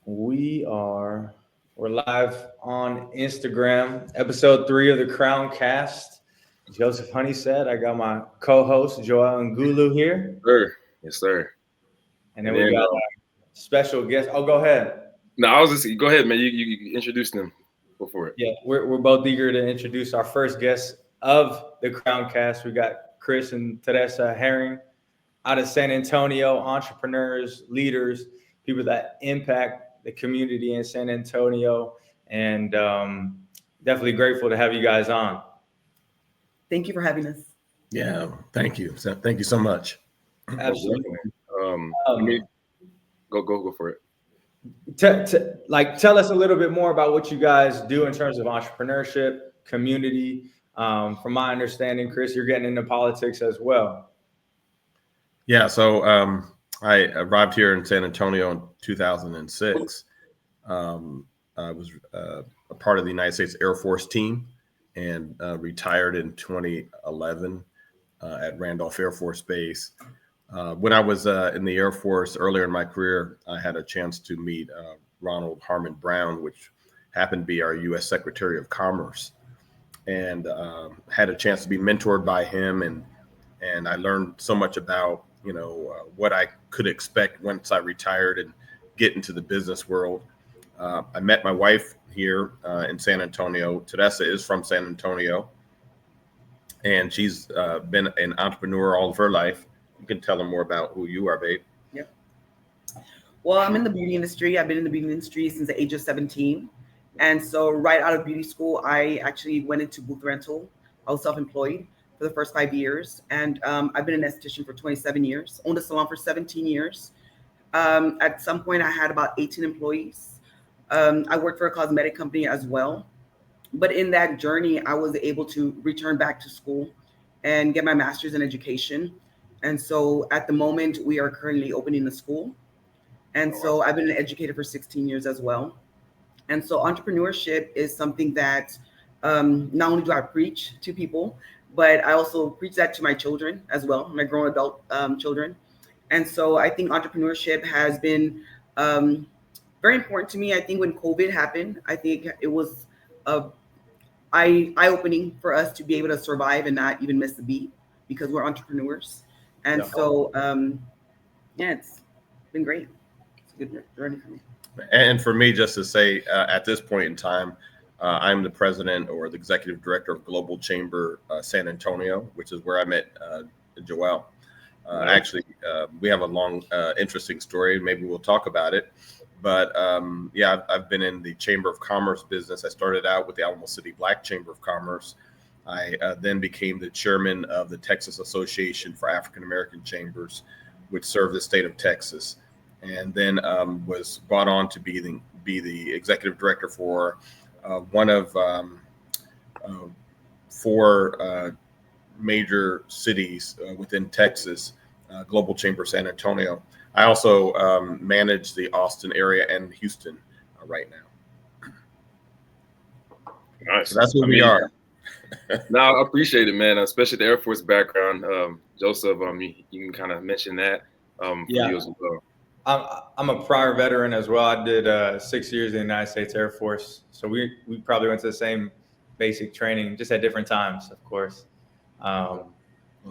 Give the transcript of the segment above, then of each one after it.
We're live on Instagram, episode 3 of the CrownCast. Joseph Honey said, I got my co-host Joel Ngulu here, Sir. Yes, sir. and then And we then, got a special guest. Oh, go ahead. no, I was just go ahead, man. You introduce them. Go for it. Yeah, we're both eager to introduce our first guest of the CrownCast. We got Chris and Teresa Herring out of San Antonio, entrepreneurs, leaders, people that impact the community in San Antonio, and definitely grateful to have you guys on. Thank you for having us. Yeah, thank you. Thank you so much. Absolutely. I mean, go for it. Tell us a little bit more about what you guys do in terms of entrepreneurship, community. From my understanding, Chris, you're getting into politics as well. Yeah, so I arrived here in San Antonio in 2006. I was a part of the United States Air Force team and retired in 2011 at Randolph Air Force Base. When I was in the Air Force earlier in my career, I had a chance to meet Ronald Harmon Brown, which happened to be our U.S. Secretary of Commerce, and had a chance to be mentored by him, and I learned so much about what I could expect once I retired and get into the business world. I met my wife here in San Antonio. Teresa is from San Antonio, and she's been an entrepreneur all of her life. You can tell them more about who you are, babe. Yeah. Well, I'm in the beauty industry. I've been in the beauty industry since the age of 17. And so right out of beauty school, I actually went into booth rental. I was self-employed for the first 5 years. And I've been an esthetician for 27 years, owned a salon for 17 years. At some point, I had about 18 employees. I worked for a cosmetic company as well. But in that journey, I was able to return back to school and get my master's in education. And so at the moment, we are currently opening the school. And so I've been an educator for 16 years as well. And so entrepreneurship is something that not only do I preach to people, but I also preach that to my children as well, my grown adult children. And so I think entrepreneurship has been very important to me. I think when COVID happened, I think it was eye-opening for us to be able to survive and not even miss a beat because we're entrepreneurs. And so, it's been great. It's a good journey for me. And for me, just to say, at this point in time, I'm the president or the executive director of Global Chamber San Antonio, which is where I met Joel. Actually, we have a long, interesting story. Maybe we'll talk about it. But I've been in the Chamber of Commerce business. I started out with the Alamo City Black Chamber of Commerce. I then became the chairman of the Texas Association for African American Chambers, which served the state of Texas, and then was brought on to be the executive director for one of 4 major cities within Texas, Global Chamber San Antonio. I also manage the Austin area and Houston right now. Nice. So that's who we are. No, I appreciate it, man. Especially the Air Force background. Joseph, you can kind of mention that for you as well. I'm a prior veteran as well. I did 6 years in the United States Air Force. So we probably went to the same basic training, just at different times, of course. Well,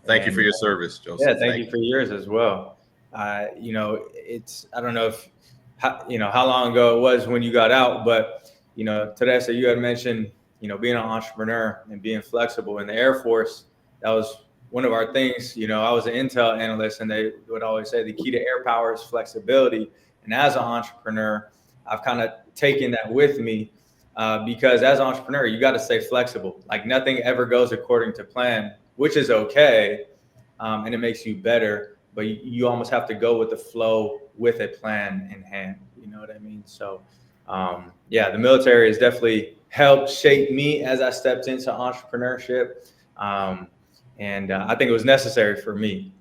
thank you for your service, Joseph. Yeah, thank you for yours as well. I don't know how long ago it was when you got out, but Teresa, you had mentioned being an entrepreneur and being flexible in the Air Force. That was one of our things. I was an intel analyst, and they would always say the key to air power is flexibility. And as an entrepreneur, I've kind of taken that with me because as an entrepreneur, you got to stay flexible. Like nothing ever goes according to plan, which is okay, and it makes you better. But you almost have to go with the flow with a plan in hand. You know what I mean? So, the military has definitely helped shape me as I stepped into entrepreneurship. And I think it was necessary for me.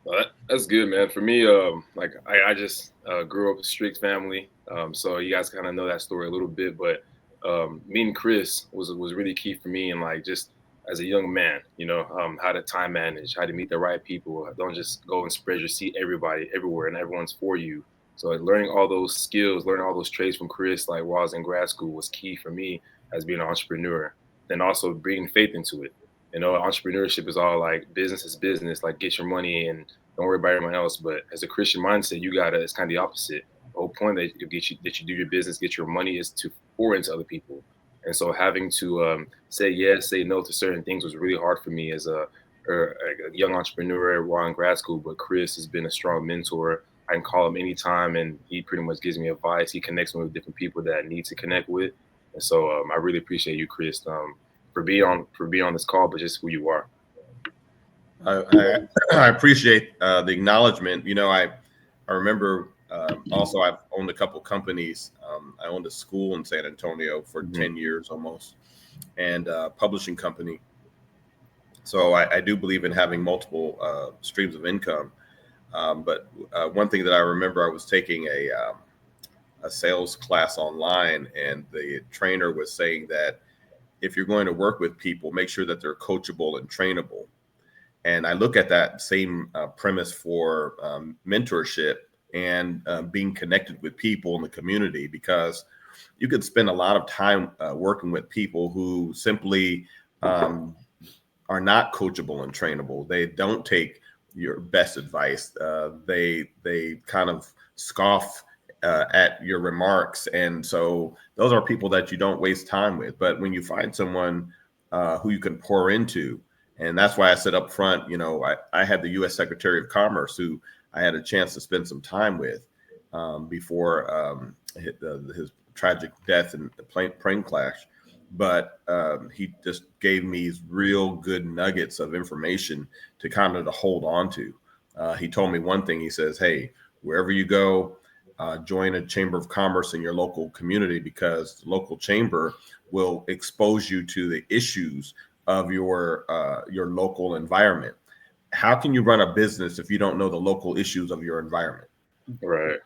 Well, that's good, man. For me, I just grew up a strict family. So you guys kind of know that story a little bit. But meeting Chris was really key for me. And just as a young man, how to time manage, how to meet the right people. Don't just go and spread your seat everywhere and everyone's for you. So like, learning all those skills, learning all those trades from Chris, like while I was in grad school, was key for me as being an entrepreneur. And also bringing faith into it. You know, entrepreneurship is all like business is business, like get your money and don't worry about everyone else. But as a Christian mindset, it's kind of the opposite. The whole point that you do your business, get your money, is to pour into other people. And so having to say yes, say no to certain things was really hard for me as a young entrepreneur while in grad school. But Chris has been a strong mentor. I can call him anytime, and he pretty much gives me advice. He connects me with different people that I need to connect with. And so I really appreciate you, Chris, for being on this call, but just who you are. I appreciate the acknowledgement. You know, I remember also I've owned a couple companies. I owned a school in San Antonio for 10 years almost, and a publishing company. So I do believe in having multiple streams of income. But one thing that I remember, I was taking a sales class online, and the trainer was saying that if you're going to work with people, make sure that they're coachable and trainable. And I look at that same premise for mentorship and being connected with people in the community, because you could spend a lot of time working with people who simply are not coachable and trainable. They don't take your best advice. They kind of scoff at your remarks. And so those are people that you don't waste time with. But when you find someone who you can pour into, and that's why I said up front, you know, I had the U.S. Secretary of Commerce who I had a chance to spend some time with before his tragic death in the plane crash. But he just gave me real good nuggets of information to kind of to hold on to. He told me one thing. He says, hey, wherever you go, join a chamber of commerce in your local community, because the local chamber will expose you to the issues of your local environment. How can you run a business if you don't know the local issues of your environment? Right.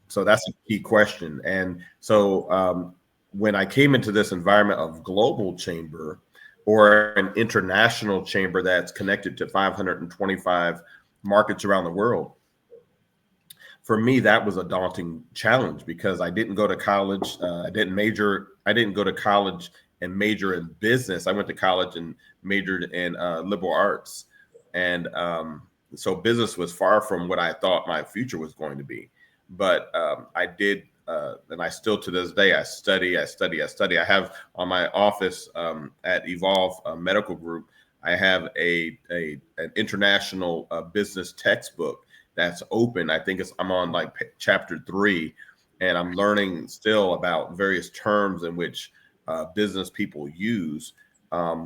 So that's a key question. And so when I came into this environment of global chamber, or an international chamber that's connected to 525 markets around the world, for me, that was a daunting challenge, because I didn't go to college. I didn't go to college and major in business. I went to college and majored in liberal arts. And so business was far from what I thought my future was going to be. But I did, and I still to this day, I study. I have on my office at Evolve Medical Group, I have an international business textbook that's open. I think I'm on like chapter 3, and I'm learning still about various terms in which business people use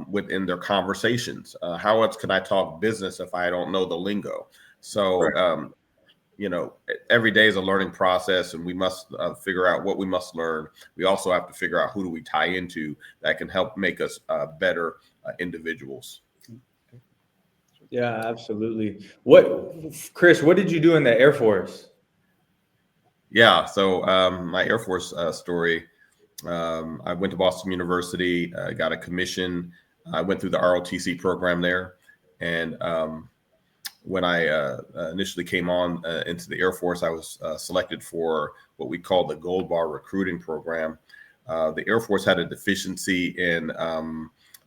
within their conversations. How else can I talk business if I don't know the lingo? So, you know, every day is a learning process, and we must figure out what we must learn. We also have to figure out who do we tie into that can help make us better individuals. Yeah, absolutely. Chris, what did you do in the Air Force? Yeah, so my Air Force story, I went to Boston University, got a commission. I went through the ROTC program there. And when I initially came on into the Air Force, I was selected for what we call the Gold Bar recruiting program. The Air Force had a deficiency in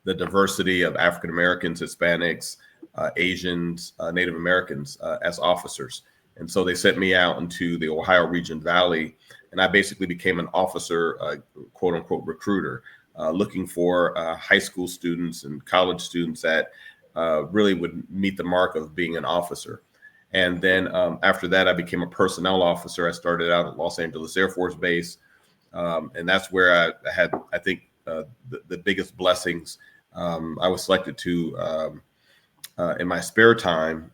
the diversity of African Americans, Hispanics, Asians, Native Americans as officers. And so they sent me out into the Ohio Region Valley, and I basically became an officer, quote unquote, recruiter, looking for high school students and college students that really would meet the mark of being an officer. And then after that, I became a personnel officer. I started out at Los Angeles Air Force Base. And that's where I had, I think, the biggest blessings. I was selected to, in my spare time,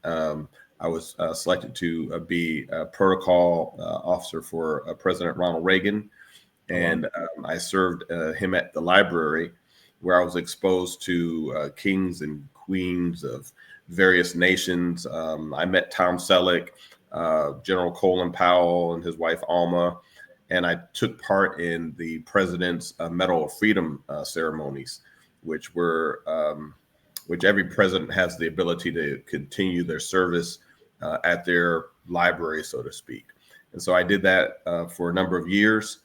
I was selected to be a protocol officer for President Ronald Reagan. And I served him at the library, where I was exposed to kings and queens of various nations. I met Tom Selleck, General Colin Powell and his wife Alma, and I took part in the President's Medal of Freedom ceremonies, which every president has the ability to continue their service at their library, so to speak. And so I did that for a number of years.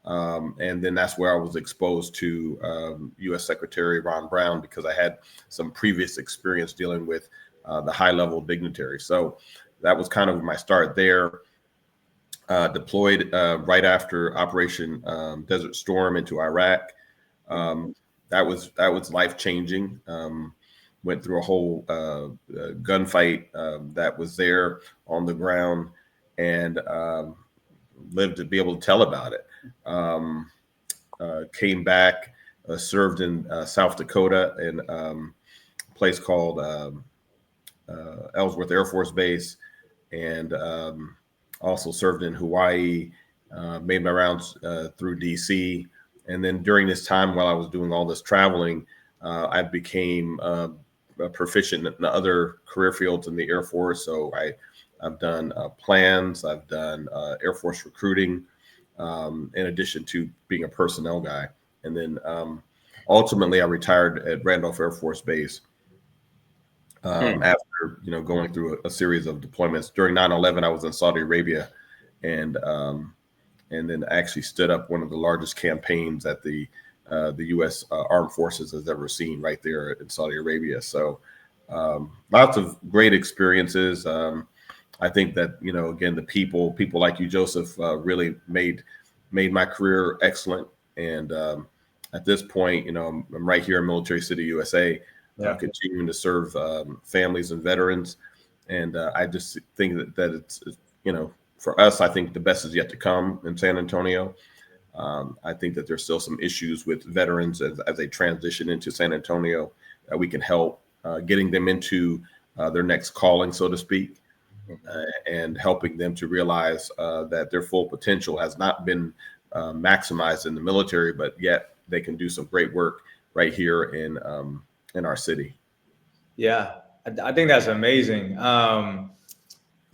And then that's where I was exposed to U.S. Secretary Ron Brown, because I had some previous experience dealing with the high-level dignitaries. So that was kind of my start there. Deployed right after Operation Desert Storm into Iraq. That was life-changing. Went through a whole gunfight that was there on the ground, and lived to be able to tell about it. Came back, served in South Dakota in a place called Ellsworth Air Force Base, and also served in Hawaii, made my rounds through DC. And then during this time, while I was doing all this traveling, I became proficient in other career fields in the Air Force. So I've done plans, I've done Air Force recruiting, in addition to being a personnel guy. And then ultimately I retired at Randolph Air Force Base after, going through a series of deployments. During 9/11, I was in Saudi Arabia, and then actually stood up one of the largest campaigns that the U.S. Armed Forces has ever seen right there in Saudi Arabia. So lots of great experiences. I think that, again, the people like you, Joseph, really made my career excellent. And at this point, I'm right here in Military City, USA, continuing to serve families and veterans. And I just think that it's, for us, I think the best is yet to come in San Antonio. I think that there's still some issues with veterans as they transition into San Antonio, that we can help getting them into their next calling, so to speak. And helping them to realize that their full potential has not been maximized in the military, but yet they can do some great work right here in our city. Yeah, I think that's amazing.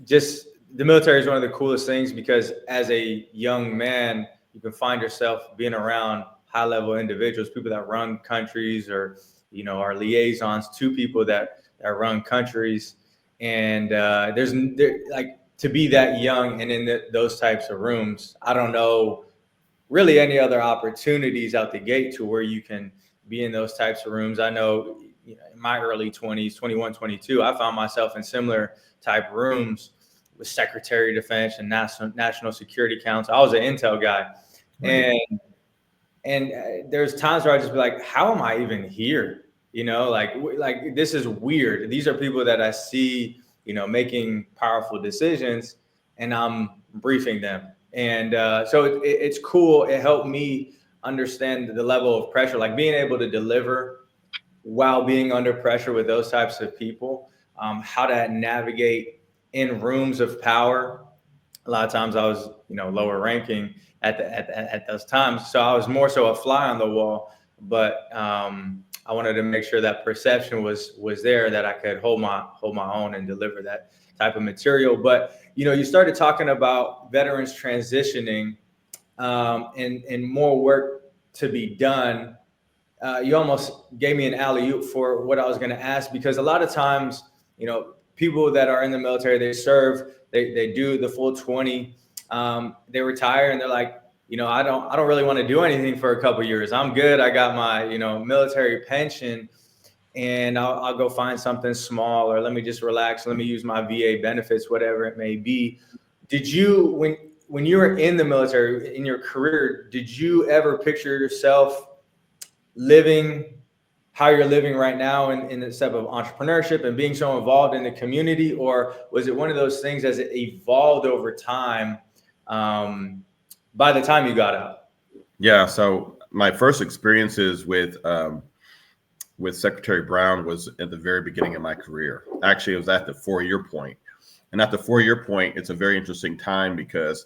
Just the military is one of the coolest things, because as a young man, you can find yourself being around high-level individuals, people that run countries, or are liaisons to people that run countries. And there's like, to be that young and in those types of rooms, I don't know really any other opportunities out the gate to where you can be in those types of rooms. I know, in my early 20s, 21, 22, I found myself in similar type rooms with Secretary of Defense and National Security Council. I was an intel guy. Right. And there's times where I just be like, how am I even here? Like this is weird. These are people that I see, making powerful decisions, and I'm briefing them. And so it's cool. It helped me understand the level of pressure, like being able to deliver while being under pressure with those types of people, how to navigate in rooms of power. A lot of times I was, lower ranking at those times. So I was more so a fly on the wall, but I wanted to make sure that perception was there, that I could hold my own and deliver that type of material. But, you started talking about veterans transitioning and more work to be done. You almost gave me an alley-oop for what I was going to ask, because a lot of times, people that are in the military, they serve, they do the full 20, they retire, and they're like, I don't really want to do anything for a couple of years. I'm good. I got my, military pension, and I'll go find something small, or let me just relax. Let me use my VA benefits, whatever it may be. Did you, when you were in the military, in your career, did you ever picture yourself living how you're living right now in the step of entrepreneurship and being so involved in the community? Or was it one of those things as it evolved over time, by the time you got out? Yeah. So my first experiences with Secretary Brown was at the very beginning of my career. Actually, it was at the 4-year point. And at the 4-year point, it's a very interesting time, because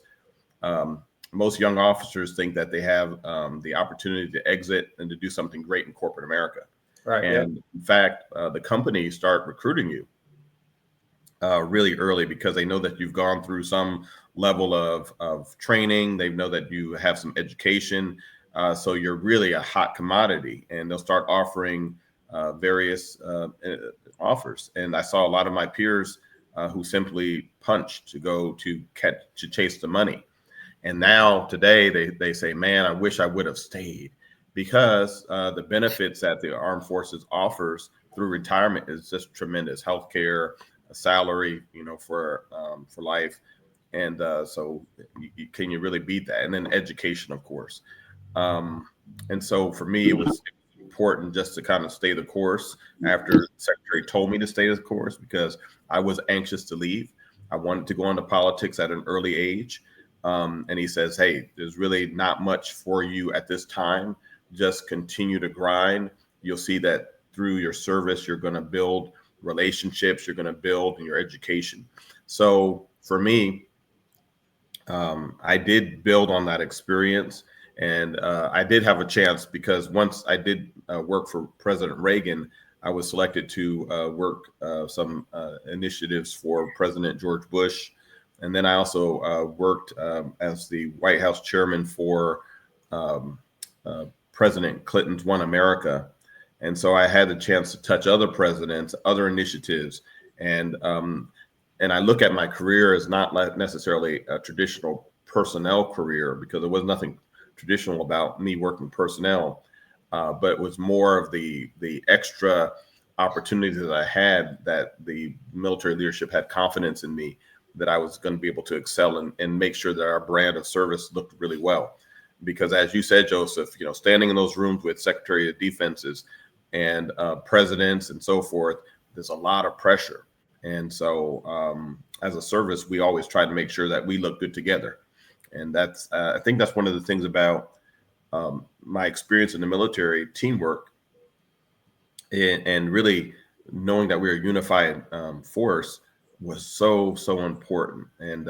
most young officers think that they have the opportunity to exit and to do something great in corporate America. Right. And in fact, the companies start recruiting you really early, because they know that you've gone through some level of training. They know that you have some education. So you're really a hot commodity, and they'll start offering various offers. And I saw a lot of my peers who simply punched to chase the money. And now today they say, man, I wish I would have stayed, because the benefits that the armed forces offers through retirement is just tremendous. Healthcare, a salary, for life. And so can you really beat that? And then education, of course. And so for me, it was important just to kind of stay the course after the secretary told me to stay the course, because I was anxious to leave. I wanted to go into politics at an early age. And he says, hey, there's really not much for you at this time. Just continue to grind. You'll see that through your service, you're going to build relationships, you're going to build in your education. So for me, I did build on that experience. And I did have a chance, because once I did work for President Reagan, I was selected to work some initiatives for President George Bush. And then I also worked as the White House chairman for President Clinton's One America. And so I had the chance to touch other presidents, other initiatives. And I look at my career as not necessarily a traditional personnel career, because there was nothing traditional about me working personnel, but it was more of the extra opportunities that I had, that the military leadership had confidence in me, that I was going to be able to excel and make sure that our brand of service looked really well. Because as you said, Joseph, standing in those rooms with Secretary of Defenses and presidents and so forth, there's a lot of pressure. And so as a service, we always try to make sure that we look good together. And that's, I think that's one of the things about my experience in the military, teamwork, and really knowing that we're a unified force was so important. And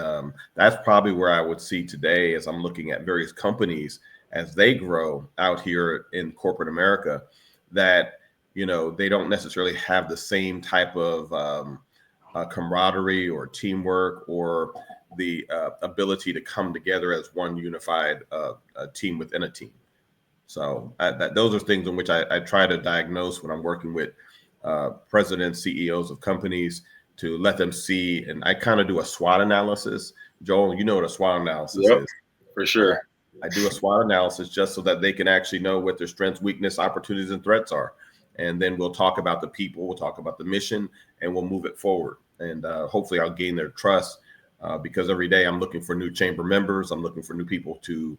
that's probably where I would see today, as I'm looking at various companies as they grow out here in corporate America, that, they don't necessarily have the same type of camaraderie or teamwork, or the ability to come together as one unified team within a team. So those are things in which I try to diagnose when I'm working with presidents, CEOs of companies, to let them see. And I kind of do a SWOT analysis. Joel, you know what a SWOT analysis is. For sure. I do a SWOT analysis just so that they can actually know what their strengths, weakness, opportunities, and threats are. And then we'll talk about the people, we'll talk about the mission, and we'll move it forward. And hopefully I'll gain their trust, because every day I'm looking for new chamber members. I'm looking for new people to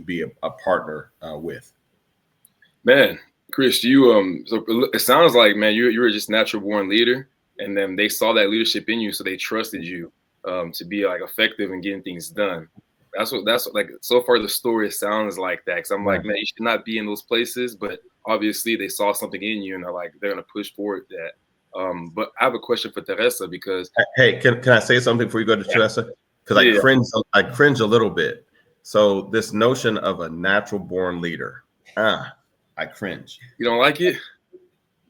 be a partner with. Man, Chris, so it sounds like, man, you were just natural born leader, and then they saw that leadership in you, so they trusted you to be like effective in getting things done. That's like, so far the story sounds like that. Cause I'm like, man, you should not be in those places, but obviously they saw something in you and they're going to push forward that. But I have a question for Teresa, because hey, can I say something before you go to Teresa? Because I cringe a little bit. So this notion of a natural born leader, I cringe. You don't like it?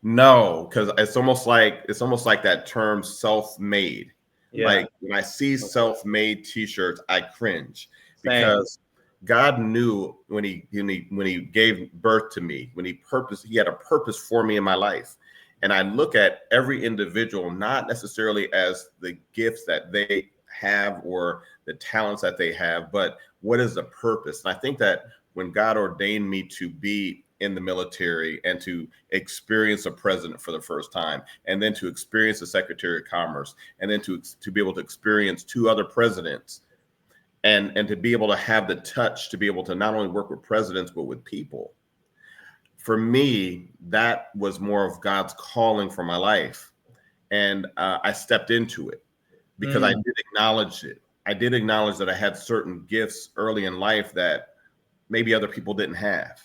No, because it's almost like that term self-made. Yeah. Like when I see self-made T-shirts, I cringe. Same. Because God knew when he gave birth to me, he had a purpose for me in my life. And I look at every individual not necessarily as the gifts that they have or the talents that they have, but what is the purpose? And I think that when God ordained me to be in the military and to experience a president for the first time, and then to experience the Secretary of Commerce, and then to be able to experience two other presidents, and to be able to have the touch to be able to not only work with presidents, but with people. For me, that was more of God's calling for my life. And I stepped into it because I did acknowledge it. I did acknowledge that I had certain gifts early in life that maybe other people didn't have.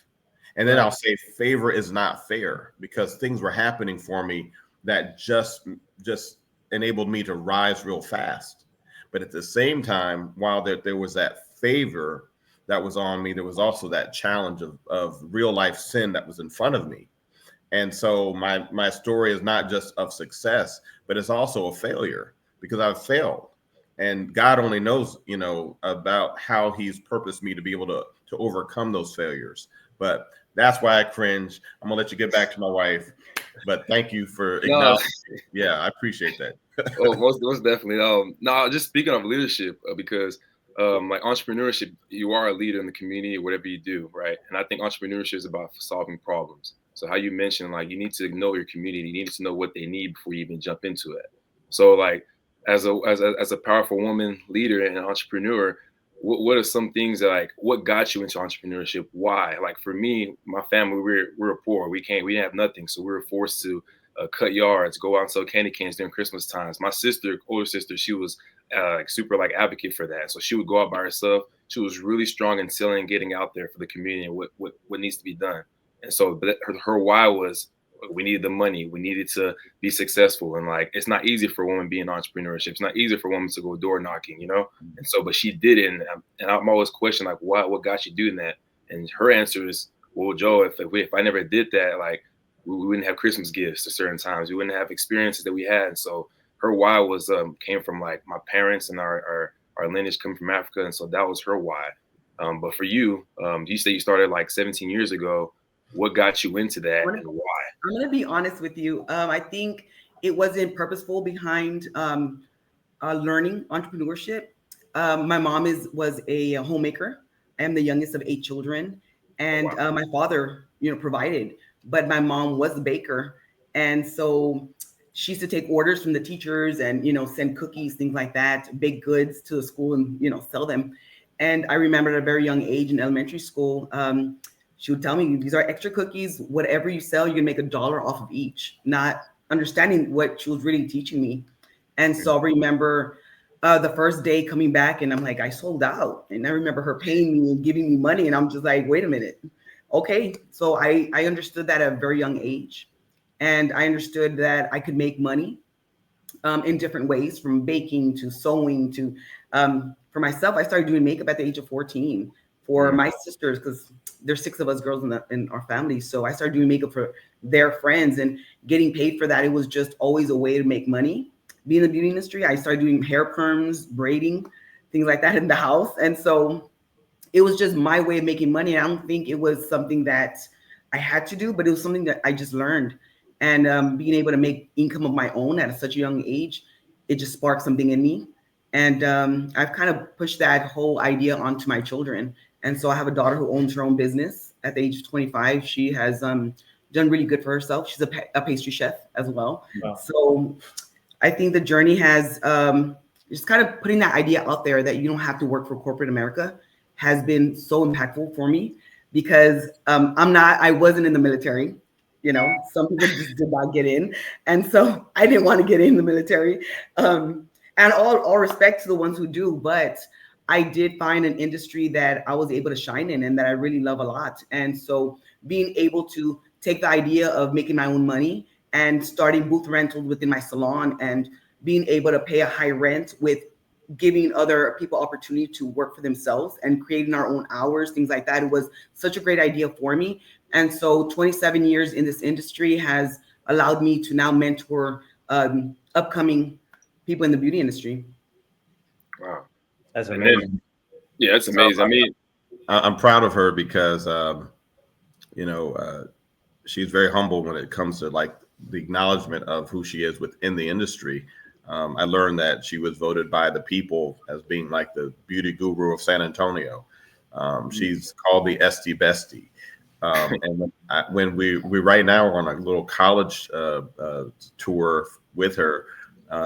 And then I'll say favor is not fair, because things were happening for me that just enabled me to rise real fast. But at the same time, while there was that favor that was on me, there was also that challenge of real life sin that was in front of me. And so my story is not just of success, but it's also a failure, because I've failed. And God only knows, about how he's purposed me to be able to overcome those failures. But that's why I cringe. I'm gonna let you get back to my wife. but thank you for No, acknowledging. Yeah, I appreciate that. oh, most definitely. No, just speaking of leadership, because like entrepreneurship, you are a leader in the community, whatever you do, right? And I think entrepreneurship is about solving problems. So how you mentioned, like you need to know your community, you need to know what they need before you even jump into it. So like as a powerful woman leader and entrepreneur, what are some things that like what got you into entrepreneurship? Why? Like for me, my family, we're poor. We didn't have nothing, so we were forced to cut yards, go out and sell candy canes during Christmas times. My sister, older sister, she was like super like advocate for that. So she would go out by herself. She was really strong in selling, getting out there for the community and what needs to be done. And so her why was we needed the money, we needed to be successful, and like it's not easy for a woman being entrepreneurship. It's not easy for a woman to go door knocking, you know. And so, but she did it, and I'm always questioning like what got you doing that? And her answer is, well, Joe, if I never did that, like we wouldn't have Christmas gifts at certain times. We wouldn't have experiences that we had. And so her why was came from like my parents and our lineage coming from Africa. And so that was her why. But for you, you say you started like 17 years ago. What got you into that and why? I'm going to be honest with you. I think it wasn't purposeful behind learning entrepreneurship. My mom was a homemaker. I am the youngest of 8 children, and Wow. my father, provided. But my mom was a baker, and so she used to take orders from the teachers and send cookies, things like that, bake goods to the school and sell them. And I remember at a very young age in elementary school, she would tell me, these are extra cookies. Whatever you sell, you can make $1 off of each. Not understanding what she was really teaching me. And so I remember the first day coming back, and I'm like, I sold out. And I remember her paying me and giving me money, and I'm just like, wait a minute. Okay, so I understood that at a very young age, and I understood that I could make money in different ways, from baking to sewing to for myself. I started doing makeup at the age of 14 for my sisters, because there's 6 of us girls in our family. So I started doing makeup for their friends and getting paid for that. It was just always a way to make money. Being in the beauty industry, I started doing hair perms, braiding, things like that in the house, and so it was just my way of making money. I don't think it was something that I had to do, but it was something that I just learned. And being able to make income of my own at such a young age, it just sparked something in me. And I've kind of pushed that whole idea onto my children. And so I have a daughter who owns her own business at the age of 25. She has done really good for herself. She's a pastry chef as well. Wow. So I think the journey has just kind of putting that idea out there that you don't have to work for corporate America has been so impactful for me, because I wasn't in the military. Some people just did not get in. And so I didn't want to get in the military. And all respect to the ones who do, but I did find an industry that I was able to shine in and that I really love a lot. And so being able to take the idea of making my own money and starting booth rentals within my salon and being able to pay a high rent with giving other people opportunity to work for themselves and creating our own hours, things like that. It was such a great idea for me. And so 27 years in this industry has allowed me to now mentor upcoming people in the beauty industry. Wow. That's And amazing. then, yeah, that's amazing. I mean, I'm proud of her because, she's very humble when it comes to like the acknowledgement of who she is within the industry. I learned that she was voted by the people as being like the beauty guru of San Antonio. She's called the Esty Bestie. And when we right now are on a little college tour with her,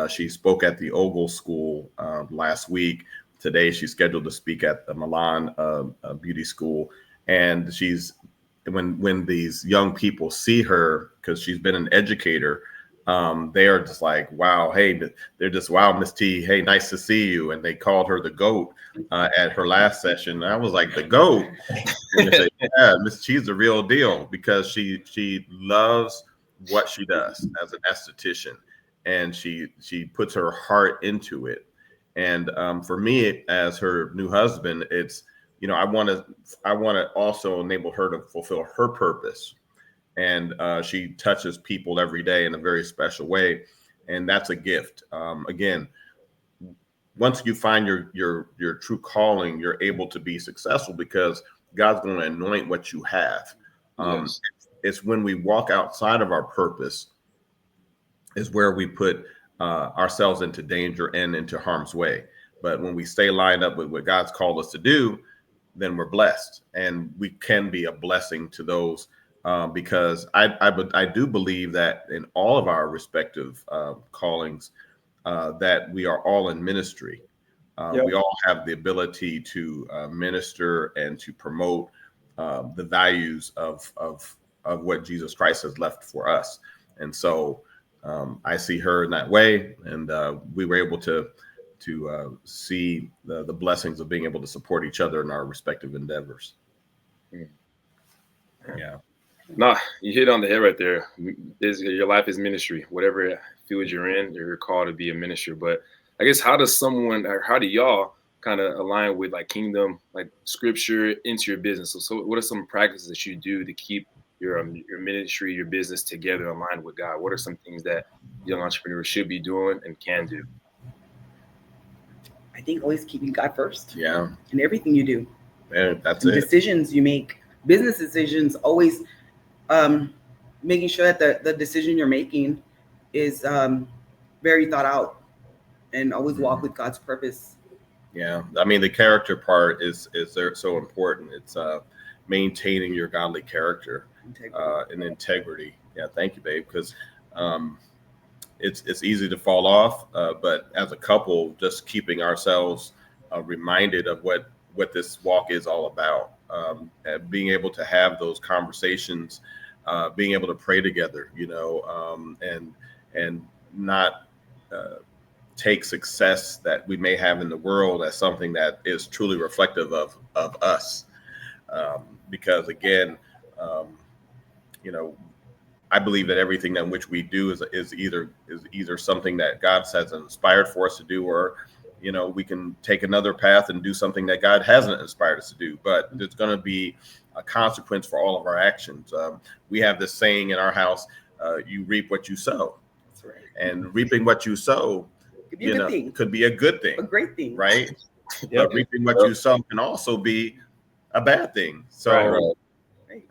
she spoke at the Ogle School last week. Today she's scheduled to speak at the Milan Beauty School, and when these young people see her, because she's been an educator, they are just like, wow, hey, they're just, wow, Miss T, hey, nice to see you. And they called her the GOAT at her last session. And I was like, the GOAT? And they say, yeah, Miss T's the real deal, because she loves what she does as an esthetician, and she puts her heart into it. And for me, as her new husband, it's, I want to also enable her to fulfill her purpose. And she touches people every day in a very special way, and that's a gift. Again, once you find your true calling, you're able to be successful because God's going to anoint what you have. Yes. it's when we walk outside of our purpose is where we put ourselves into danger and into harm's way. But when we stay lined up with what God's called us to do, then we're blessed, and we can be a blessing to those, because I do believe that in all of our respective callings, that we are all in ministry. Yep. We all have the ability to minister and to promote the values of what Jesus Christ has left for us. And so I see her in that way, and we were able to see the blessings of being able to support each other in our respective endeavors. Yeah. No, you hit on the head right there. Your life is ministry. Whatever field you're in, you're called to be a minister. But I guess how do y'all kind of align with like kingdom, like scripture into your business? So what are some practices that you do to keep your ministry, your business together, aligned with God? What are some things that young entrepreneurs should be doing and can do? I think always keeping God first. Yeah. In everything you do. And that's and it. Decisions you make, business decisions, always making sure that the decision you're making is very thought out, and always walk with God's purpose. Yeah. I mean, the character part is so important. It's maintaining your godly character and integrity. Yeah. Thank you, babe. Because it's easy to fall off, but as a couple, just keeping ourselves reminded of what this walk is all about, and being able to have those conversations, being able to pray together, and not take success that we may have in the world as something that is truly reflective of us, because again, I believe that everything in which we do is either something that God has inspired for us to do, or we can take another path and do something that God hasn't inspired us to do. But there's going to be a consequence for all of our actions. We have this saying in our house: "You reap what you sow." That's right. And reaping what you sow could be a good thing. Could be a good thing, a great thing, right? Yep. But reaping what you sow can also be a bad thing. So. Right.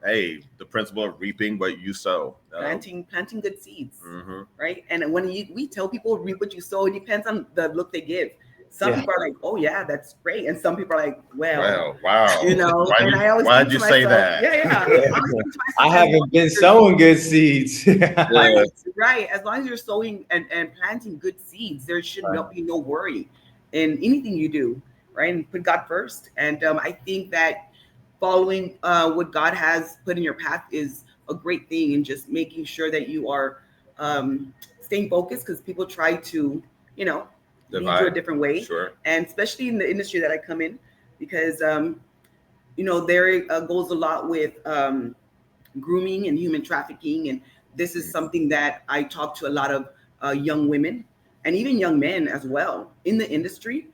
Hey, the principle of reaping what you sow. Planting good seeds, Mm-hmm. right? And when we tell people reap what you sow, it depends on the look they give. Some people are like, "Oh yeah, that's great," and some people are like, "Well, wow." Why did you say that? Yeah. I haven't been sowing good seeds. Right. As long as you're sowing and planting good seeds, there should be no worry in anything you do, right? And put God first. And I think that following what God has put in your path is a great thing, and just making sure that you are staying focused, because people try to, lead you a different way. Sure. And especially in the industry that I come in, because, there goes a lot with grooming and human trafficking. And this is something that I talk to a lot of young women and even young men as well in the industry.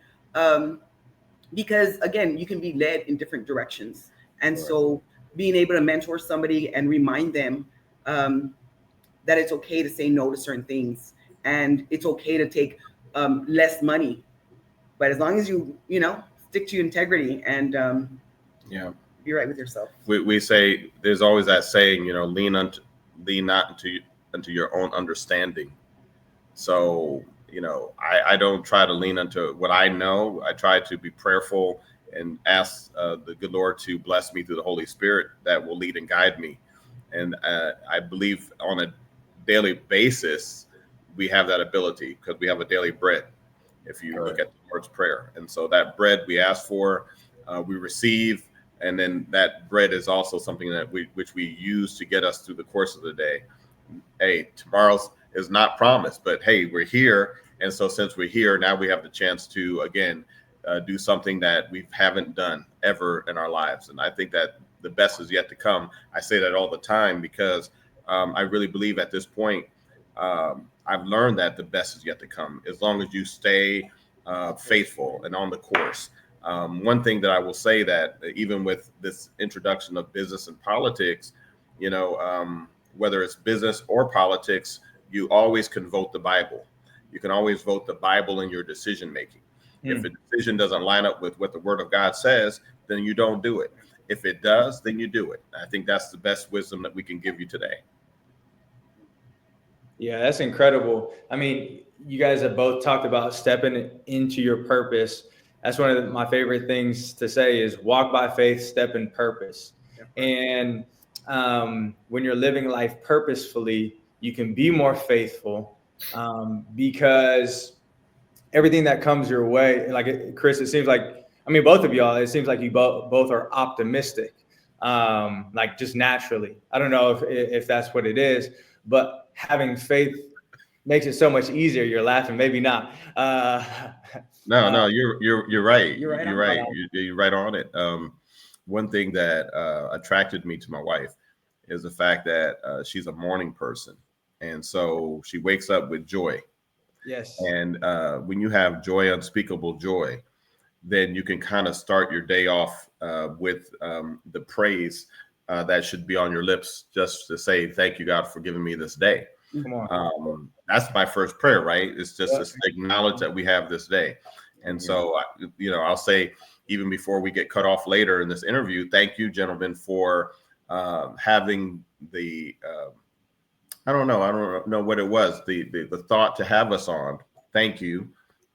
Because again, you can be led in different directions. And so being able to mentor somebody and remind them that it's okay to say no to certain things, and it's okay to take less money, but as long as you stick to your integrity and be right with yourself. We say there's always that saying, lean not into your own understanding. So I don't try to lean into what I know. I try to be prayerful and ask the good Lord to bless me through the Holy Spirit that will lead and guide me. And I believe on a daily basis, we have that ability, because we have a daily bread, if you look at the Lord's Prayer. And so that bread we ask for, we receive, and then that bread is also something that which we use to get us through the course of the day. Hey, tomorrow's is not promised, but hey, we're here. And so since we're here, now we have the chance to, again, do something that we haven't done ever in our lives. And I think that the best is yet to come. I say that all the time, because I really believe at this point, I've learned that the best is yet to come, as long as you stay faithful and on the course. One thing that I will say, that even with this introduction of business and politics, whether it's business or politics, you always can vote the Bible. You can always vote the Bible in your decision making. If a decision doesn't line up with what the Word of God says, then you don't do it. If it does, then you do it. I think that's the best wisdom that we can give you today. Yeah, that's incredible. I mean, you guys have both talked about stepping into your purpose. That's one of my favorite things to say is walk by faith, step in purpose. Yeah. And when you're living life purposefully, you can be more faithful because everything that comes your way, like Chris, it seems like, I mean, both of y'all, it seems like you both are optimistic, like just naturally. I don't know if that's what it is, but having faith makes it so much easier. You're laughing, maybe not. No, you're right. You're right. You're right. You're right on it. One thing that attracted me to my wife is the fact that she's a morning person, and so she wakes up with joy. Yes. And when you have joy, unspeakable joy, then you can kind of start your day off with the praise that should be on your lips, just to say, thank you, God, for giving me this day. Come on. That's my first prayer, right? It's just to acknowledge that we have this day. And so, I'll say, even before we get cut off later in this interview, thank you, gentlemen, for having the, I don't know what it was, the thought to have us on. Thank you.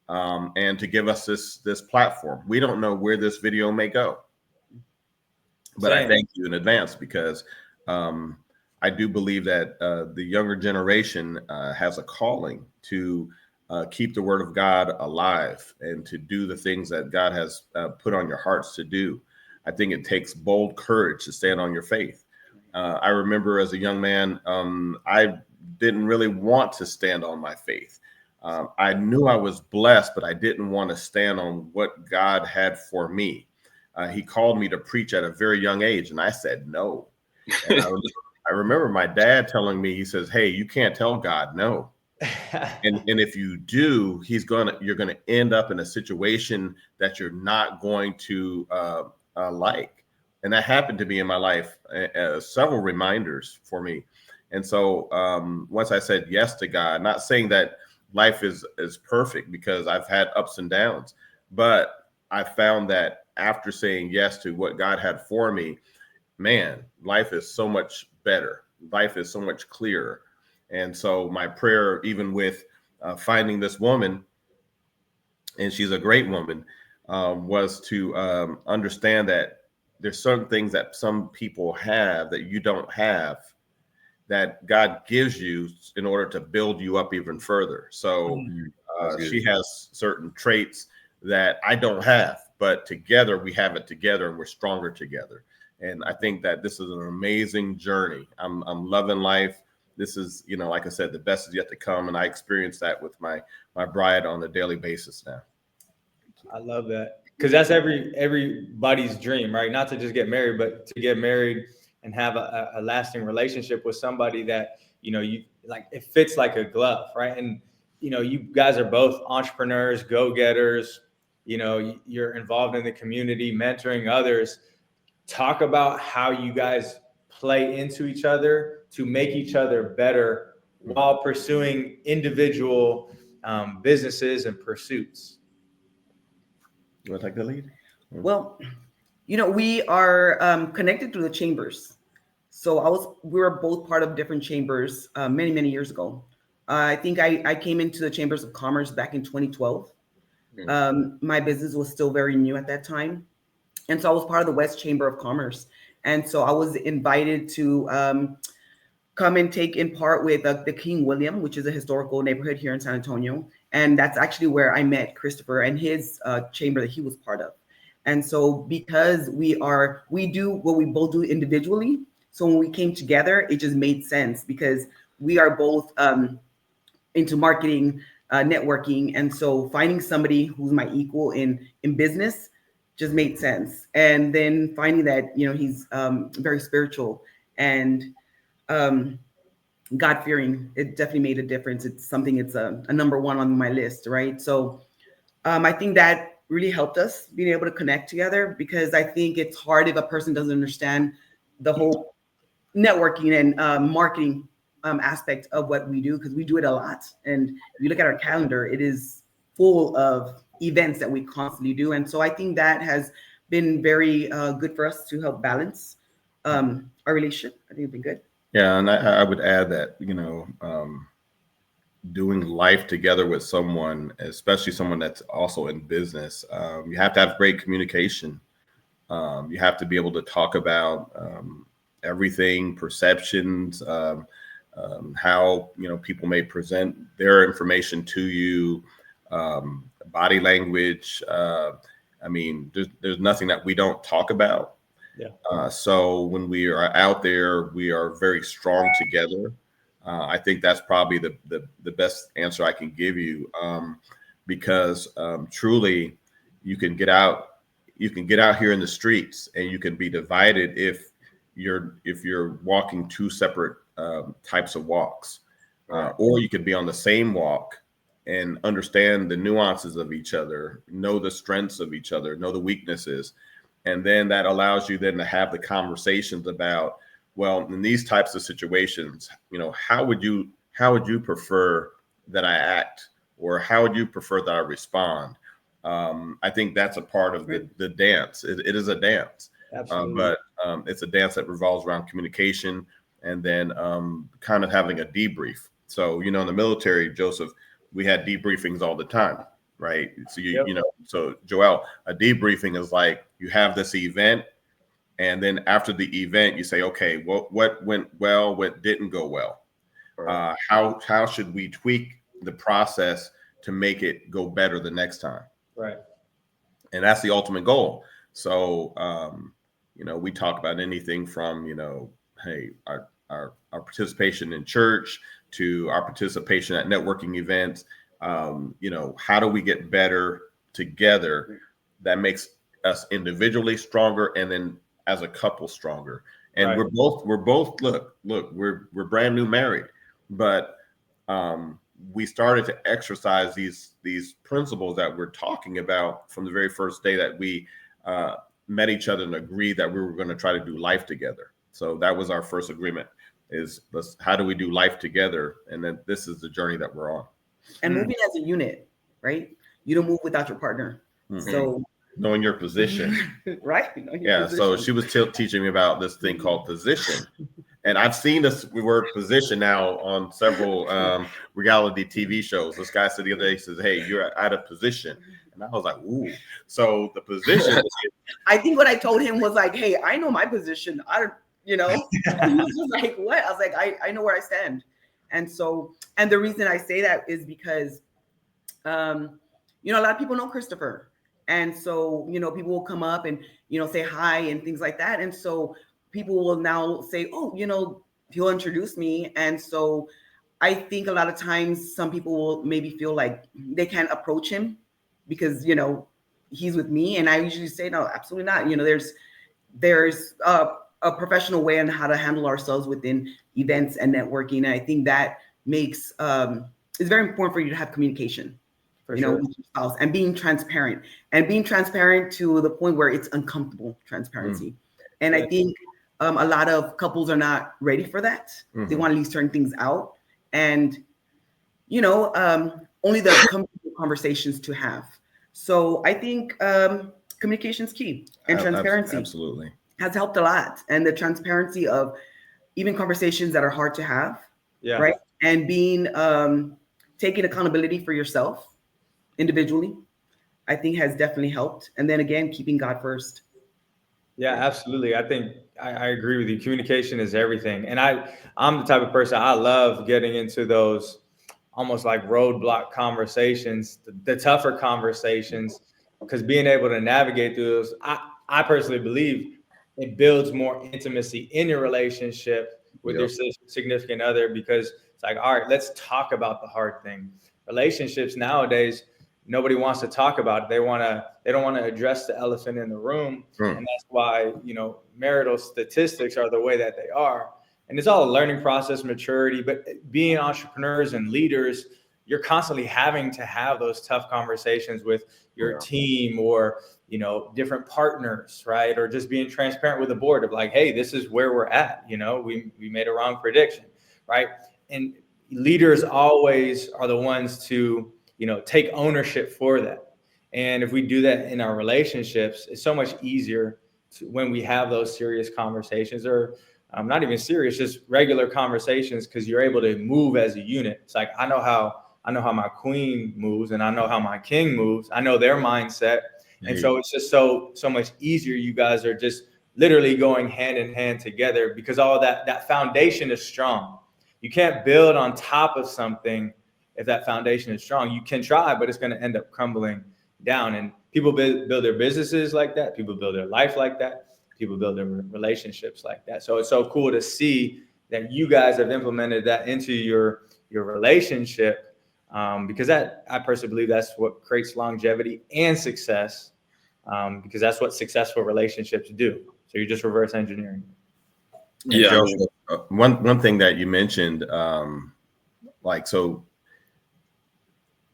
And to give us this platform. We don't know where this video may go, but I thank you in advance because I do believe that the younger generation has a calling to keep the word of God alive and to do the things that God has put on your hearts to do. I think it takes bold courage to stand on your faith. I remember as a young man, I didn't really want to stand on my faith. I knew I was blessed, but I didn't want to stand on what God had for me. He called me to preach at a very young age, and I said no. And I remember my dad telling me, he says, "Hey, you can't tell God no." And if you do, you're gonna end up in a situation that you're not going to like. And that happened to me in my life, several reminders for me. And so once I said yes to God, not saying that life is perfect because I've had ups and downs, but I found that after saying yes to what God had for me, man, life is so much better. Life is so much clearer. And so my prayer, even with finding this woman, and she's a great woman, was to understand that there's certain things that some people have that you don't have, that God gives you in order to build you up even further. So she has certain traits that I don't have, but together we have it together and we're stronger together. And I think that this is an amazing journey. I'm loving life. This is, like I said, the best is yet to come. And I experience that with my bride on a daily basis now. I love that. Because that's everybody's dream, right? Not to just get married, but to get married and have a lasting relationship with somebody that, you like, it fits like a glove, right? And, you guys are both entrepreneurs, go-getters, you're involved in the community, mentoring others. Talk about how you guys play into each other to make each other better while pursuing individual businesses and pursuits. You want to take the lead? Well, we are connected through the chambers. So we were both part of different chambers many, many years ago. I think I came into the Chambers of Commerce back in 2012. My business was still very new at that time. And so I was part of the West Chamber of Commerce. And so I was invited to come and take in part with the King William, which is a historical neighborhood here in San Antonio. And that's actually where I met Christopher and his chamber that he was part of. And so because we do what we both do individually, so when we came together, it just made sense because we are both into marketing, networking. And so finding somebody who's my equal in business just made sense. And then finding that, he's very spiritual and God-fearing, it definitely made a difference. It's something, it's a number one on my list, right? So I think that really helped us being able to connect together, because I think it's hard if a person doesn't understand the whole networking and marketing aspect of what we do, because we do it a lot. And if you look at our calendar, it is full of events that we constantly do. And so I think that has been very good for us to help balance our relationship. I think it's been good. Yeah, and I would add that, doing life together with someone, especially someone that's also in business, you have to have great communication. You have to be able to talk about everything, perceptions, how people may present their information to you, body language. There's nothing that we don't talk about. Yeah. So when we are out there, we are very strong together. I think that's probably the best answer I can give you, because truly, you can get out here in the streets and you can be divided if you're walking two separate types of walks, or you could be on the same walk and understand the nuances of each other, know the strengths of each other, know the weaknesses. And then that allows you then to have the conversations about, well, in these types of situations, how would you prefer that I act, or how would you prefer that I respond? I think that's a part of the dance. It is a dance, but it's a dance that revolves around communication, and then kind of having a debrief. So, in the military, Joseph, we had debriefings all the time, right? So so Joel, a debriefing is like you have this event, and then after the event, you say, okay, what went well, what didn't go well? How should we tweak the process to make it go better the next time? Right. And that's the ultimate goal. So, we talk about anything from, hey, our participation in church to our participation at networking events. How do we get better together that makes us individually stronger, and then as a couple stronger? And right. we're both look, we're brand new married, but we started to exercise these principles that we're talking about from the very first day that we met each other and agreed that we were going to try to do life together. So that was our first agreement: how do we do life together? And then this is the journey that we're on. And moving as a unit, right? You don't move without your partner. Mm-hmm. So knowing your position, right? Position. So she was teaching me about this thing called position. And I've seen this word position now on several reality TV shows. This guy said the other day, he says, hey, you're out of position. And I was like, ooh. So the position. I think what I told him was like, hey, I know my position. He was just like, what? I was like, I know where I stand. And so, and the reason I say that is because, a lot of people know Christopher. And so, people will come up and, say hi and things like that. And so people will now say, oh, he'll introduce me. And so I think a lot of times some people will maybe feel like they can't approach him because, he's with me. And I usually say, no, absolutely not. There's a professional way on how to handle ourselves within events and networking. And I think that makes, it's very important for you to have communication, with your spouse, and being transparent to the point where it's uncomfortable transparency. And I think a lot of couples are not ready for that. Mm-hmm. They want to leave certain things out, and only the comfortable conversations to have. So I think communication is key, and transparency absolutely has helped a lot. And the transparency of even conversations that are hard to have, right? And being taking accountability for yourself individually, I think has definitely helped. And then again, keeping God first. Yeah, absolutely. I think I agree with you. Communication is everything. And I'm the type of person, I love getting into those almost like roadblock conversations, the tougher conversations, because being able to navigate through those, I personally believe it builds more intimacy in your relationship with your significant other, because it's like, all right, let's talk about the hard thing. Relationships nowadays, nobody wants to talk about it. They don't want to address the elephant in the room. And that's why, marital statistics are the way that they are. And it's all a learning process, maturity, but being entrepreneurs and leaders, you're constantly having to have those tough conversations with your team or, different partners, right? Or just being transparent with the board of like, hey, this is where we're at. We made a wrong prediction, right? And leaders always are the ones to, take ownership for that. And if we do that in our relationships, it's so much easier when we have those serious conversations, or not even serious, just regular conversations, because you're able to move as a unit. It's like, I know how my queen moves, and I know how my king moves. I know their mindset. And so it's just so much easier. You guys are just literally going hand in hand together, because all that foundation is strong. You can't build on top of something if that foundation is strong. You can try, but it's going to end up crumbling down. And people build their businesses like that. People build their life like that. People build their relationships like that. So it's so cool to see that you guys have implemented that into your relationship, because I personally believe that's what creates longevity and success, because that's what successful relationships do. So you're just reverse engineering. Yeah. Joe, one thing that you mentioned, so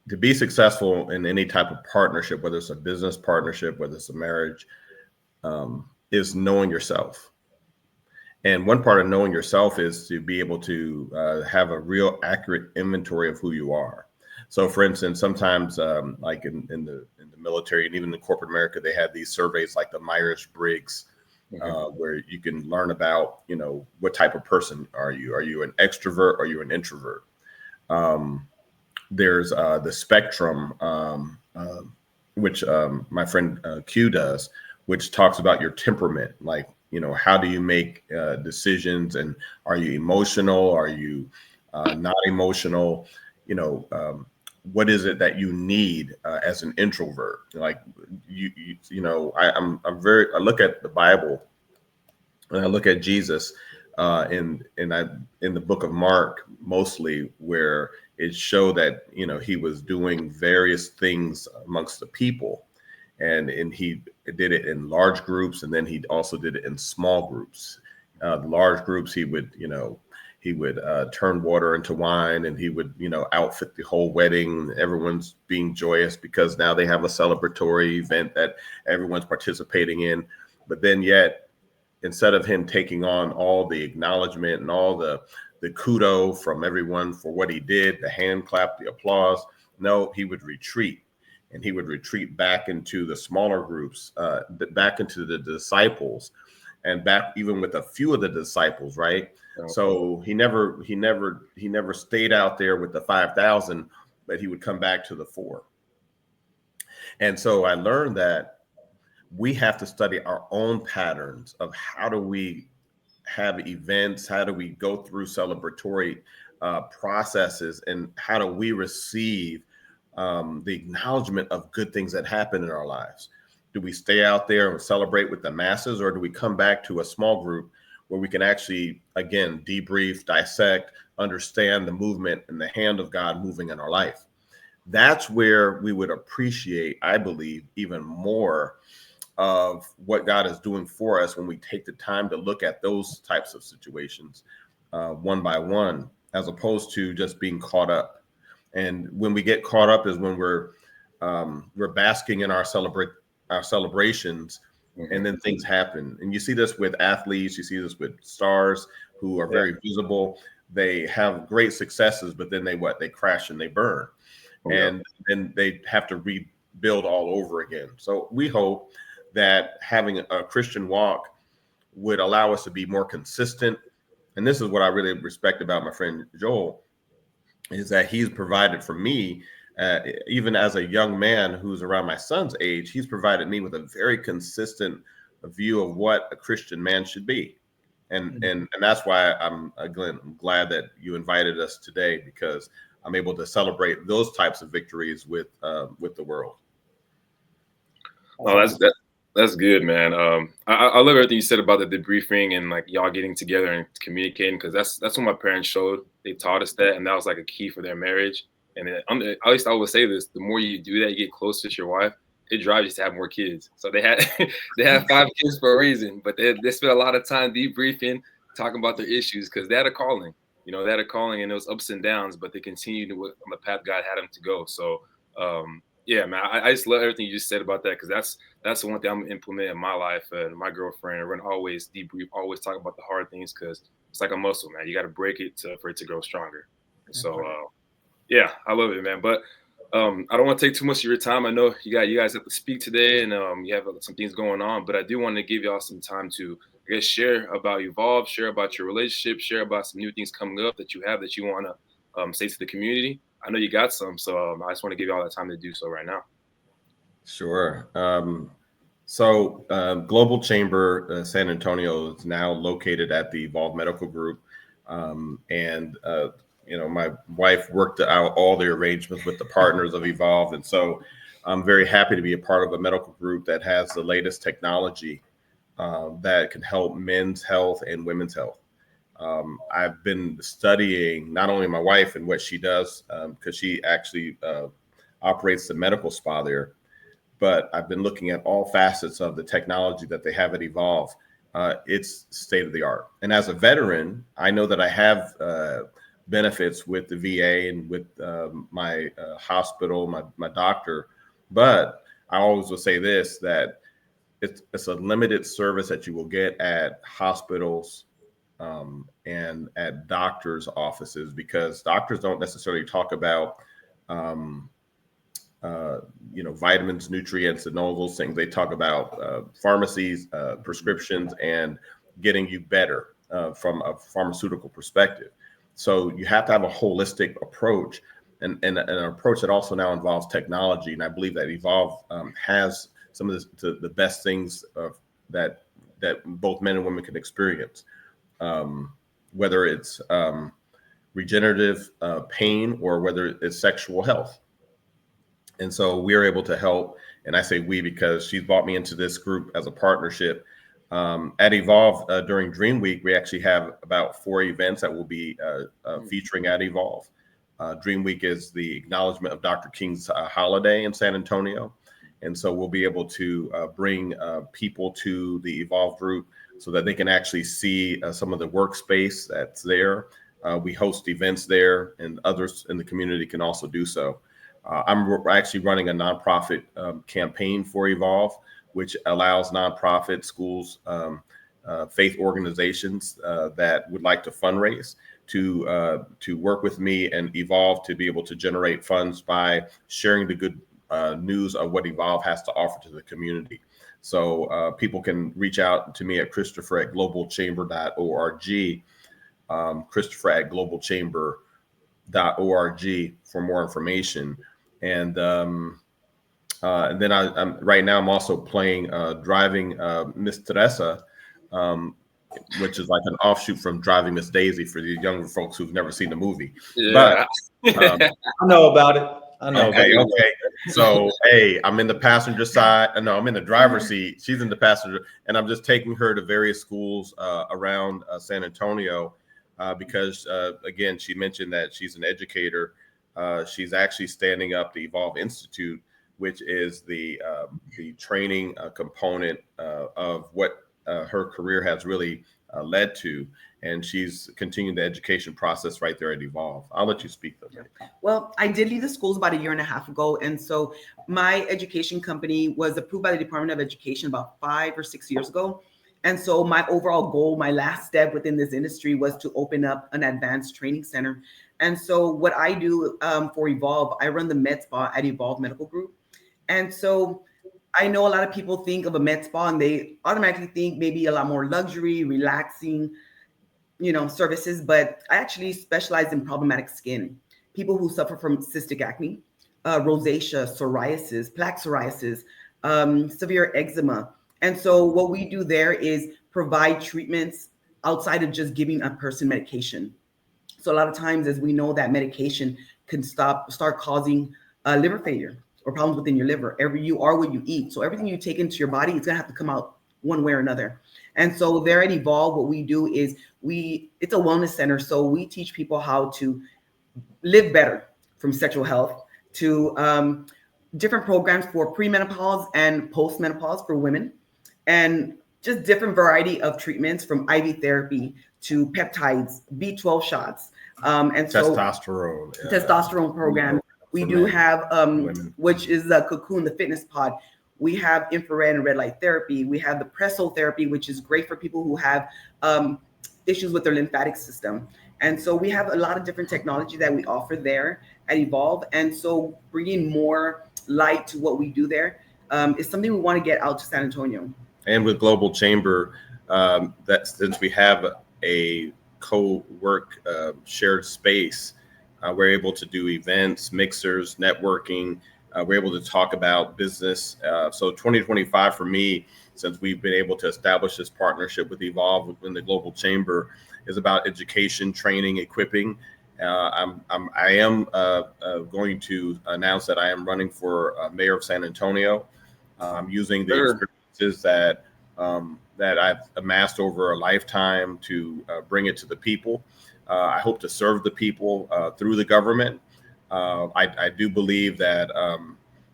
to be successful in any type of partnership, whether it's a business partnership, whether it's a marriage, is knowing yourself. And one part of knowing yourself is to be able to have a real accurate inventory of who you are. So, for instance, sometimes like in the military and even in corporate America, they have these surveys like the Myers-Briggs, where you can learn about, what type of person are you? Are you an extrovert? Or are you an introvert? There's the spectrum, which my friend Q does, which talks about your temperament. Like, how do you make decisions, and are you emotional? Are you not emotional? What is it that you need as an introvert? Like I look at the Bible, and I look at Jesus in the book of Mark, mostly, where it showed that he was doing various things amongst the people, and he did it in large groups, and then he also did it in small groups. The large groups, he would turn water into wine, and he would outfit the whole wedding. Everyone's being joyous because now they have a celebratory event that everyone's participating in. But then yet, instead of him taking on all the acknowledgement and all the kudos from everyone for what he did, the hand clap, the applause, no, he would retreat. And he would retreat back into the smaller groups, back into the disciples, and back even with a few of the disciples, right? Okay. So he never stayed out there with the 5,000, but he would come back to the 4. And so I learned that we have to study our own patterns of how do we have events, how do we go through celebratory processes, and how do we receive the acknowledgement of good things that happen in our lives. Do we stay out there and celebrate with the masses, or do we come back to a small group where we can actually, again, debrief, dissect, understand the movement and the hand of God moving in our life? That's where we would appreciate, I believe, even more of what God is doing for us when we take the time to look at those types of situations one by one, as opposed to just being caught up. And when we get caught up is when we're basking in our celebrations, and then things happen. And you see this with athletes, you see this with stars who are very visible. They have great successes, but then they crash and they burn. And then they have to rebuild all over again. So we hope that having a Christian walk would allow us to be more consistent. And this is what I really respect about my friend Joel, is that he's provided for me, even as a young man who's around my son's age, he's provided me with a very consistent view of what a Christian man should be. And that's why I'm glad that you invited us today, because I'm able to celebrate those types of victories with the world. Oh, that's good, man. I love everything you said about the debriefing and like y'all getting together and communicating, because that's what my parents showed. They taught us that, and that was like a key for their marriage. And at least I would say this: the more you do that, you get closer to your wife, it drives you to have more kids. So they had 5 kids for a reason, but they spent a lot of time debriefing, talking about their issues, because they had a calling. They had a calling, and it was ups and downs, but they continued on the path God had them to go. So. Yeah, man, I just love everything you just said about that, because that's the one thing I'm gonna implement in my life. And my girlfriend, we're gonna always debrief, always talk about the hard things, because it's like a muscle, man. You got to break it for it to grow stronger. So, yeah, I love it, man. But I don't want to take too much of your time. I know you guys have to speak today, and you have some things going on. But I do want to give y'all some time to, I guess, share about Evolve, share about your relationship, share about some new things coming up that you have that you want to say to the community. I know you got some, so I just want to give y'all that time to do so right now. Sure. Global Chamber San Antonio is now located at the Evolve Medical Group. My wife worked out all the arrangements with the partners of Evolve. And so I'm very happy to be a part of a medical group that has the latest technology that can help men's health and women's health. I've been studying not only my wife and what she does, because she actually operates the medical spa there, but I've been looking at all facets of the technology that they have at Evolve. It's state of the art. And as a veteran, I know that I have benefits with the VA and with my hospital, my doctor. But I always will say this, that it's a limited service that you will get at hospitals and at doctors' offices, because doctors don't necessarily talk about vitamins, nutrients, and all those things. They talk about pharmacies, prescriptions, and getting you better from a pharmaceutical perspective. So you have to have a holistic approach, and an approach that also now involves technology. And I believe that Evolve has some of the best things that both men and women can experience, whether it's regenerative pain or whether it's sexual health. And so we're able to help. And I say we because she's brought me into this group as a partnership. At Evolve, during Dream Week, we actually have about 4 events that will be featuring at Evolve. Dream Week is the acknowledgement of Dr. King's holiday in San Antonio. And so we'll be able to bring people to the Evolve group so that they can actually see some of the workspace that's there. We host events there, and others in the community can also do so. I'm actually running a nonprofit campaign for Evolve, which allows nonprofit schools, faith organizations that would like to fundraise to work with me and Evolve to be able to generate funds by sharing the good news of what Evolve has to offer to the community. So people can reach out to me at Christopher@globalchamber.org, Christopher@globalchamber.org for more information. And then I'm right now I'm also driving Miss Teresa, which is like an offshoot from Driving Miss Daisy for the younger folks who've never seen the movie. Yeah. But I know about it. Okay. So, hey, I'm in the passenger side. No, I'm in the driver's seat. She's in the passenger, and I'm just taking her to various schools around San Antonio because, again, she mentioned that she's an educator. She's actually standing up the Evolve Institute, which is the training component of what her career has really led to. And she's continuing the education process right there at Evolve. I'll let you speak though. Well, I did leave the schools about 1.5 years ago. And so my education company was approved by the Department of Education about 5 or 6 years ago. And so my overall goal, my last step within this industry was to open up an advanced training center. And so what I do for Evolve, I run the med spa at Evolve Medical Group. And so I know a lot of people think of a med spa and they automatically think maybe a lot more luxury, relaxing, services, but I actually specialize in problematic skin, people who suffer from cystic acne, rosacea, psoriasis, plaque psoriasis, severe eczema. And so what we do there is provide treatments outside of just giving a person medication. So a lot of times, as we know, that medication can start causing liver failure or problems within your liver. You are what you eat. So everything you take into your body, it's gonna have to come out one way or another. And so there at Evolve, what we do is it's a wellness center. So we teach people how to live better, from sexual health to different programs for premenopause and postmenopause for women, and just different variety of treatments from IV therapy to peptides, B12 shots, and so testosterone program. We do have, which is the Cocoon, the fitness pod. We have infrared and red light therapy. We have the Presso therapy, which is great for people who have issues with their lymphatic system. And so we have a lot of different technology that we offer there. at Evolve. And so bringing more light to what we do there is something we want to get out to San Antonio. And with Global Chamber, that since we have a co-work shared space, we're able to do events, mixers, networking. We're able to talk about business. So 2025 for me, since we've been able to establish this partnership with Evolve within the Global Chamber, is about education, training, equipping. I am going to announce that I am running for mayor of San Antonio. Using the experiences that I've amassed over a lifetime to bring it to the people. I hope to serve the people through the government. I do believe that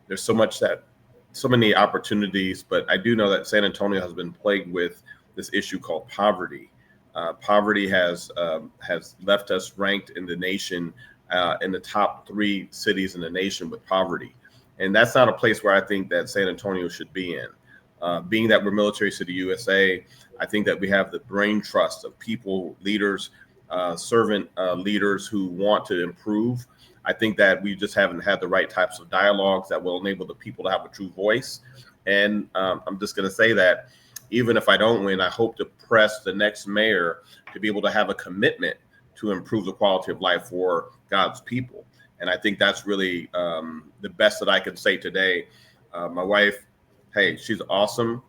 there's so many opportunities, but I do know that San Antonio has been plagued with this issue called poverty. Poverty has left us ranked in the nation in the top 3 cities in the nation with poverty. And that's not a place where I think that San Antonio should be in. Being that we're Military City USA, I think that we have the brain trust of people, leaders, servant leaders who want to improve. I think that we just haven't had the right types of dialogues that will enable the people to have a true voice. And I'm just going to say that even if I don't win, I hope to press the next mayor to be able to have a commitment to improve the quality of life for God's people. And I think that's really the best that I can say today. My wife, hey, she's awesome.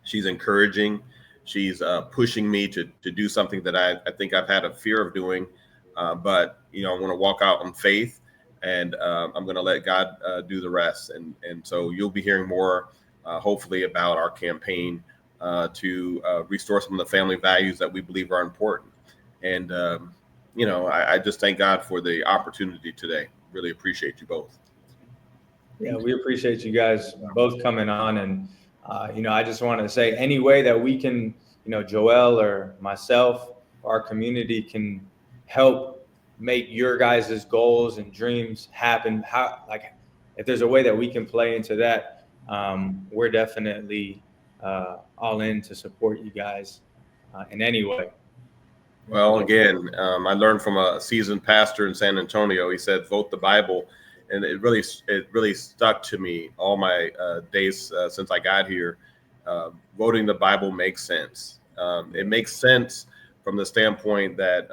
She's encouraging. She's pushing me to do something that I think I've had a fear of doing. But, I want to walk out on faith, and I'm going to let God do the rest. And so you'll be hearing more, hopefully, about our campaign to restore some of the family values that we believe are important. And, I just thank God for the opportunity today. Really appreciate you both. Yeah, we appreciate you guys both coming on. And, I just want to say any way that we can, Joel or myself, our community can help make your guys' goals and dreams happen. If there's a way that we can play into that, we're definitely all in to support you guys in any way. Well, again, I learned from a seasoned pastor in San Antonio. He said, vote the Bible. And it really stuck to me all my days since I got here. Voting the Bible makes sense. It makes sense from the standpoint that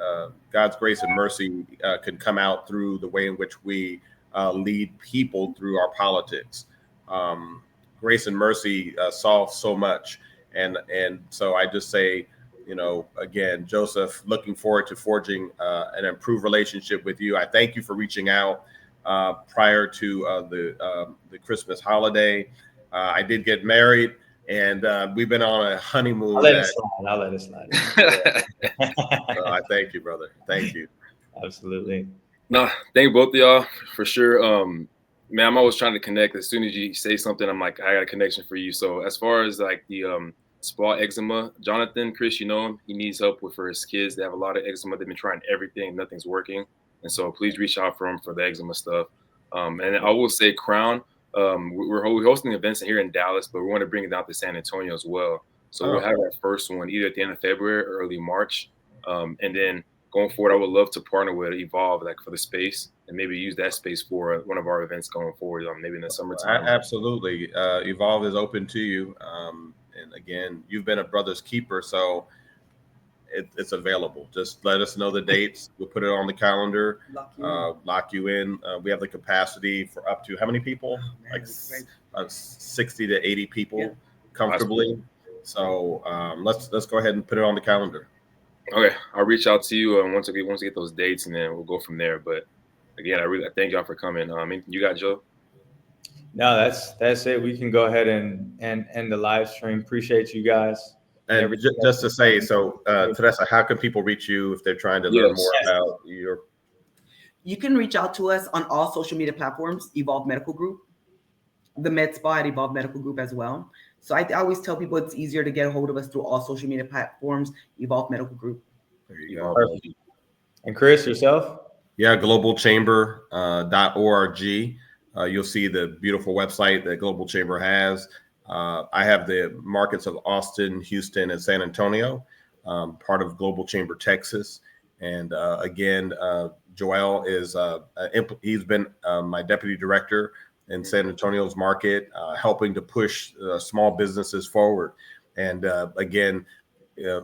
God's grace and mercy can come out through the way in which we lead people through our politics. Grace and mercy solve so much. And so I just say, again, Joseph, looking forward to forging an improved relationship with you. I thank you for reaching out prior to the Christmas holiday. I did get married, and we've been on a honeymoon. I'll let it slide. I thank you, brother. Thank you. Absolutely. No, thank both of y'all for sure. Man, I'm always trying to connect. As soon as you say something, I'm like, I got a connection for you. So as far as like the spa eczema, Jonathan, Chris, you know him. He needs help for his kids. They have a lot of eczema. They've been trying everything. Nothing's working. And so please reach out for him for the eczema stuff. And I will say Crown, we're hosting events here in Dallas, but we want to bring it down to San Antonio as well. So we'll have our first one either at the end of February or early March. And then going forward, I would love to partner with Evolve for the space and maybe use that space for one of our events going forward, maybe in the summertime. Absolutely. Evolve is open to you. And again, you've been a brother's keeper, so it's available. Just let us know the dates. We'll put it on the calendar, lock you in. We have the capacity for up to how many people? Like 60 to 80 people comfortably. So let's go ahead and put it on the calendar. Okay, I'll reach out to you once we get those dates, and then we'll go from there. But again, I thank y'all for coming. You got Joe? No, that's it. We can go ahead and end the live stream. Appreciate you guys. And just to say, so Teresa, how can people reach you if they're trying to learn more about your? You can reach out to us on all social media platforms, Evolve Medical Group, the Med Spa at Evolve Medical Group as well. So I always tell people it's easier to get a hold of us through all social media platforms, Evolve Medical Group. There you go. Perfect. And Chris, yourself? Yeah, globalchamber.org. You'll see the beautiful website that Global Chamber has. I have the markets of Austin, Houston, and San Antonio, part of Global Chamber, Texas. And again, Joel is he's been my deputy director in San Antonio's market, helping to push small businesses forward. And again,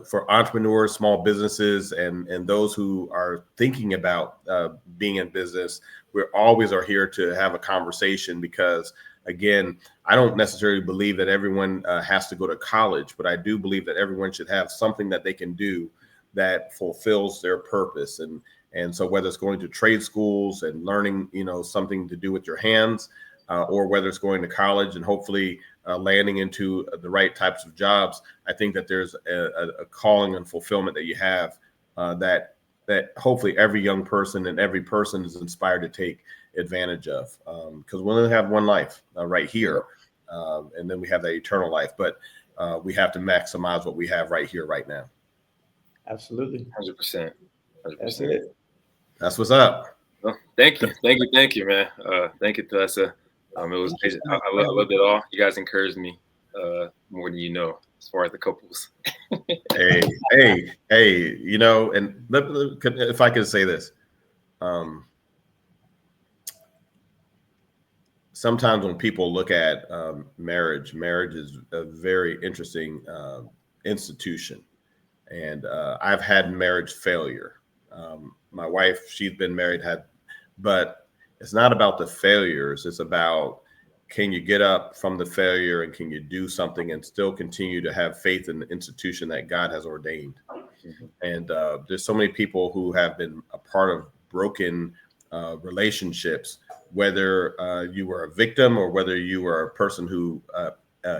for entrepreneurs, small businesses, and those who are thinking about being in business, we always are here to have a conversation because, again, I don't necessarily believe that everyone has to go to college, but I do believe that everyone should have something that they can do that fulfills their purpose. And so whether it's going to trade schools and learning, something to do with your hands, or whether it's going to college and hopefully landing into the right types of jobs, I think that there's a calling and fulfillment that you have that hopefully every young person and every person is inspired to take advantage of, because we only have one life right here, and then we have that eternal life, but we have to maximize what we have right here, right now. Absolutely. 100%. That's it. That's what's up. Well, thank you, man. Thank you, Teresa. It was I loved it all. You guys encouraged me more than you know, as far as the couples. hey, and if I could say this, sometimes when people look at marriage is a very interesting institution, and I've had marriage failure. My wife, she's been married, but it's not about the failures. It's about, can you get up from the failure and can you do something and still continue to have faith in the institution that God has ordained? Mm-hmm. And there's so many people who have been a part of broken relationships, whether you were a victim or whether you were a person who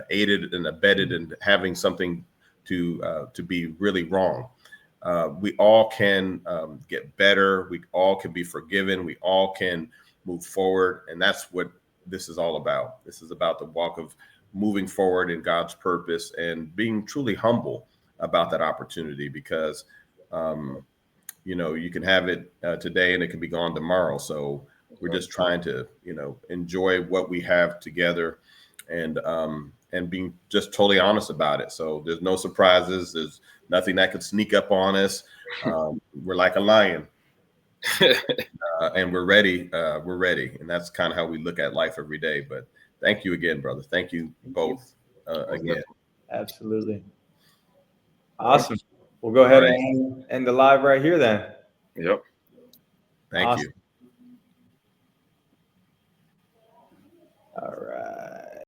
aided and abetted in having something to be really wrong. We all can get better. We all can be forgiven. We all can move forward. And that's what this is all about. This is about the walk of moving forward in God's purpose and being truly humble about that opportunity, because, you can have it today and it can be gone tomorrow. So we're just trying to, enjoy what we have together and being just totally honest about it. So there's no surprises. There's nothing that could sneak up on us. We're like a lion, and we're ready. We're ready. And that's kind of how we look at life every day. But thank you again, brother. Thank you both again. Absolutely. Awesome. We'll go ahead and end the live right here then. Yep. Thank you. All right.